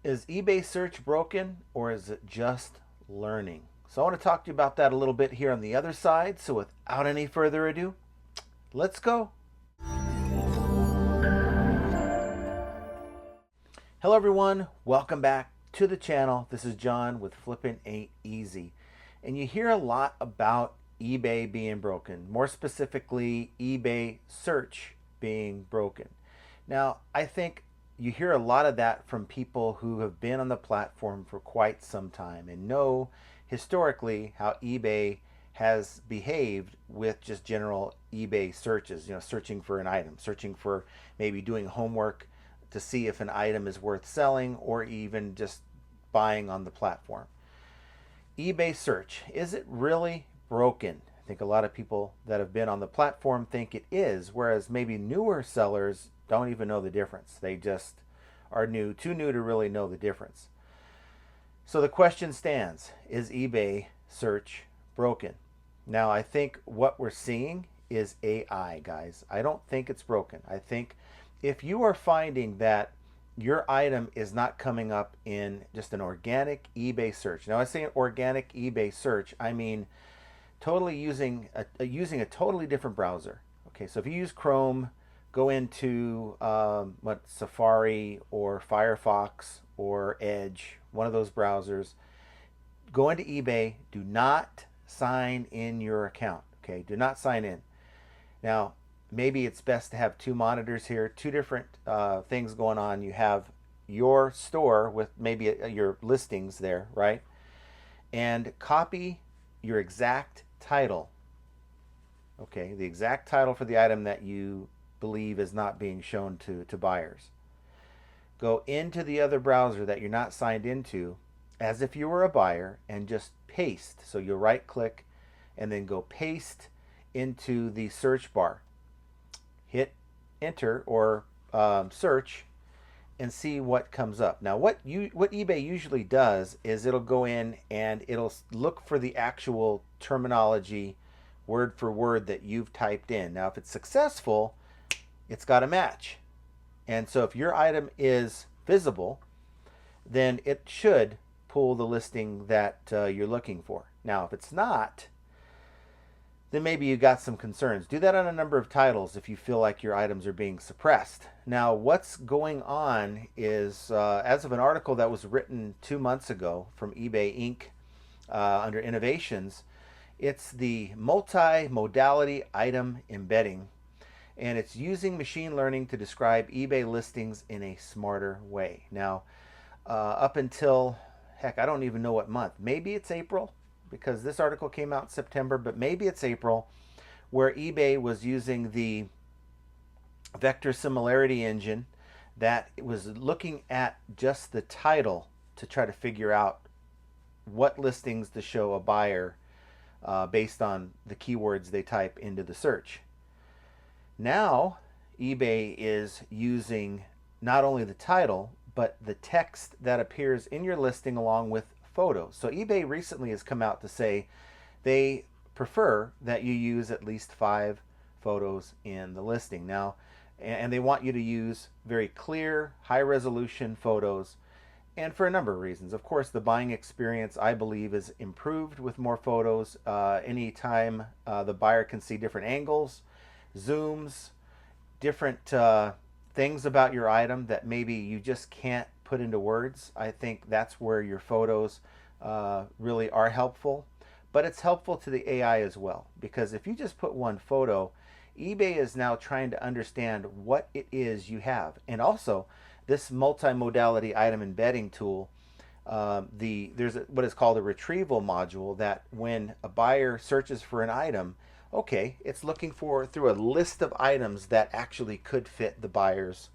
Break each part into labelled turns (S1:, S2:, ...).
S1: Is eBay search broken or is it just learning? So I want to talk to you about that a little bit here on the other side. So without any further ado, let's go. Hello everyone, welcome back to the channel. This is John with Flippin' Ain't Easy. And you hear a lot about eBay being broken, more specifically eBay search being broken. Now, I think you hear a lot of that from people who have been on the platform for quite some time and know historically how eBay has behaved with just general eBay searches, searching for an item, searching for maybe doing homework to see if an item is worth selling or even just buying on the platform. eBay search, is it really broken? I think a lot of people that have been on the platform think it is, whereas maybe newer sellers don't even know the difference. They just are too new to really know the difference. So the question stands, is eBay search broken? Now, I think what we're seeing is AI, guys. I don't think it's broken. I think if you are finding that your item is not coming up in just an organic eBay search. Now, I say an organic eBay search, I mean totally using a totally different browser. Okay, so if you use Chrome, go into Safari or Firefox or Edge, one of those browsers. Go into eBay. Do not sign in your account. Okay, do not sign in. Now, maybe it's best to have two monitors here, two different things going on. You have your store with maybe your listings there, right? And copy your exact title. Okay, the exact title for the item that you believe is not being shown to buyers. Go into the other browser that you're not signed into as if you were a buyer and just paste. So you'll right click and then go paste into the search bar. Hit enter or search and see what comes up. Now what eBay usually does is it'll go in and it'll look for the actual terminology word for word that you've typed in. Now if it's successful, it's got a match. And so if your item is visible, then it should pull the listing that you're looking for. Now if it's not, then maybe you got some concerns. Do that on a number of titles if you feel like your items are being suppressed. Now, what's going on is, as of an article that was written 2 months ago from eBay Inc. Under Innovations, it's the multimodality item embedding, and it's using machine learning to describe eBay listings in a smarter way. Now, up until, heck, I don't even know what month. Maybe it's April, because this article came out in September, but maybe it's April, where eBay was using the vector similarity engine that was looking at just the title to try to figure out what listings to show a buyer based on the keywords they type into the search. Now, eBay is using not only the title, but the text that appears in your listing along with photos. So eBay recently has come out to say they prefer that you use at least 5 photos in the listing. Now, and they want you to use very clear, high resolution photos, and for a number of reasons. Of course, the buying experience, I believe, is improved with more photos. Anytime the buyer can see different angles, zooms, different things about your item that maybe you just can't put into words. I think that's where your photos really are helpful. But it's helpful to the AI as well, because if you just put one photo, eBay is now trying to understand what it is you have. And also, this multimodality item embedding tool, there's what is called a retrieval module that when a buyer searches for an item, okay, it's looking for through a list of items that actually could fit the buyer's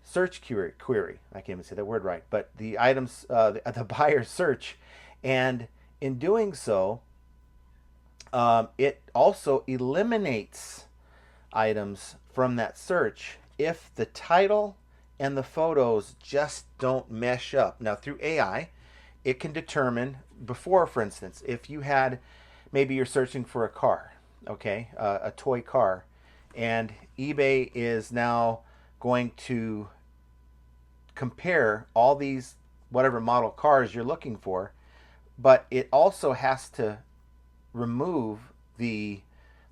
S1: search query. I can't even say that word right, but the items, the buyer's search, and in doing so, it also eliminates items from that search if the title and the photos just don't mesh up. Now, through AI, it can determine before, for instance, if you had, maybe you're searching for a car, okay, a toy car, and eBay is now going to compare all these whatever model cars you're looking for, but it also has to remove the,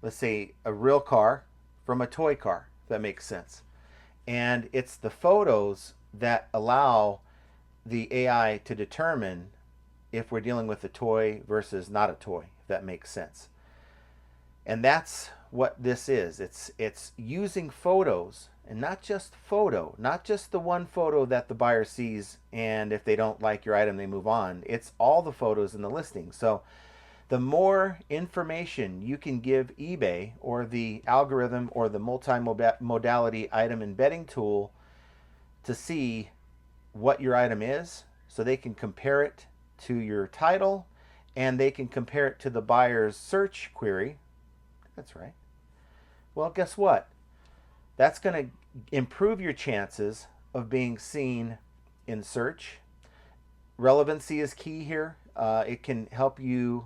S1: let's say, a real car from a toy car, if that makes sense. And it's the photos that allow the AI to determine if we're dealing with a toy versus not a toy, if that makes sense. And that's what this is. It's using photos, and not just the one photo that the buyer sees, and if they don't like your item they move on. It's all the photos in the listing. So the more information you can give eBay or the algorithm or the multimodality item embedding tool to see what your item is, so they can compare it to your title and they can compare it to the buyer's search query. That's right. Well, guess what? That's going to improve your chances of being seen in search. Relevancy is key here. It can help you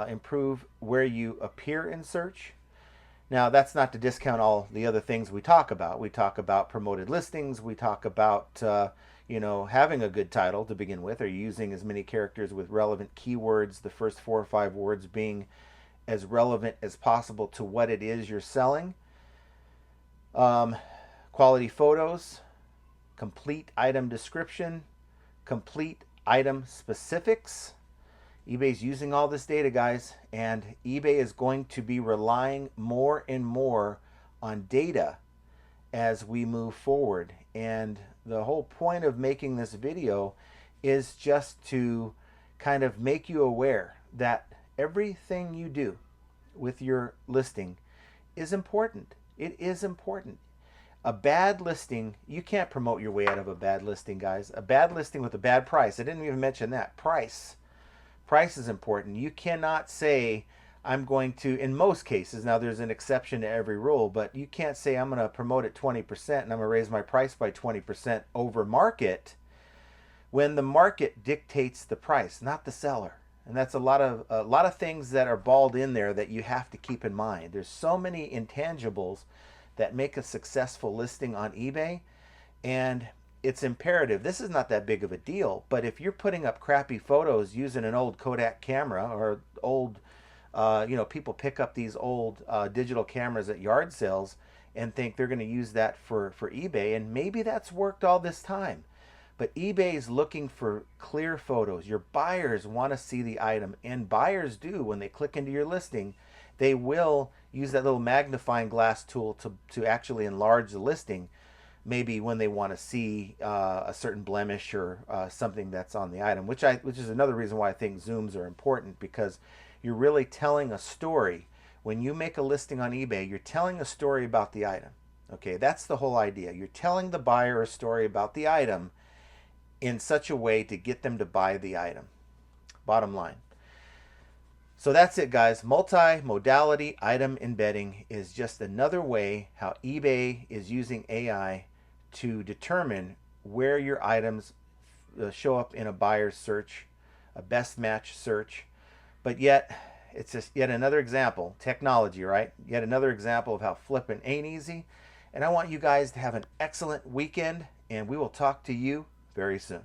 S1: improve where you appear in search. Now, that's not to discount all the other things we talk about. We talk about promoted listings. We talk about having a good title to begin with, or using as many characters with relevant keywords, the first 4 or 5 words being as relevant as possible to what it is you're selling. Quality photos, complete item description, complete item specifics. eBay's using all this data, guys, and eBay is going to be relying more and more on data as we move forward. And the whole point of making this video is just to kind of make you aware that everything you do with your listing is important. It is important. A bad listing, you can't promote your way out of a bad listing, guys. A bad listing with a bad price. I didn't even mention that. Price is important. You cannot say, I'm going to, in most cases, now there's an exception to every rule, but you can't say I'm going to promote it 20% and I'm going to raise my price by 20% over market, when the market dictates the price, not the seller. And that's a lot of things that are balled in there that you have to keep in mind. There's so many intangibles that make a successful listing on eBay, and it's imperative. This is not that big of a deal, but if you're putting up crappy photos using an old Kodak camera, or old, people pick up these old digital cameras at yard sales and think they're going to use that for eBay, and maybe that's worked all this time. But eBay is looking for clear photos. Your buyers want to see the item, and buyers do. When they click into your listing, they will use that little magnifying glass tool to actually enlarge the listing, maybe when they want to see a certain blemish or something that's on the item, which is another reason why I think zooms are important, because you're really telling a story. When you make a listing on eBay, you're telling a story about the item. Okay, that's the whole idea. You're telling the buyer a story about the item in such a way to get them to buy the item. Bottom line. So that's it, guys. Multimodality item embedding is just another way how eBay is using AI to determine where your items show up in a buyer's search, a best match search. But yet, it's just yet another example. Technology, right? Yet another example of how flipping ain't easy. And I want you guys to have an excellent weekend, and we will talk to you very soon.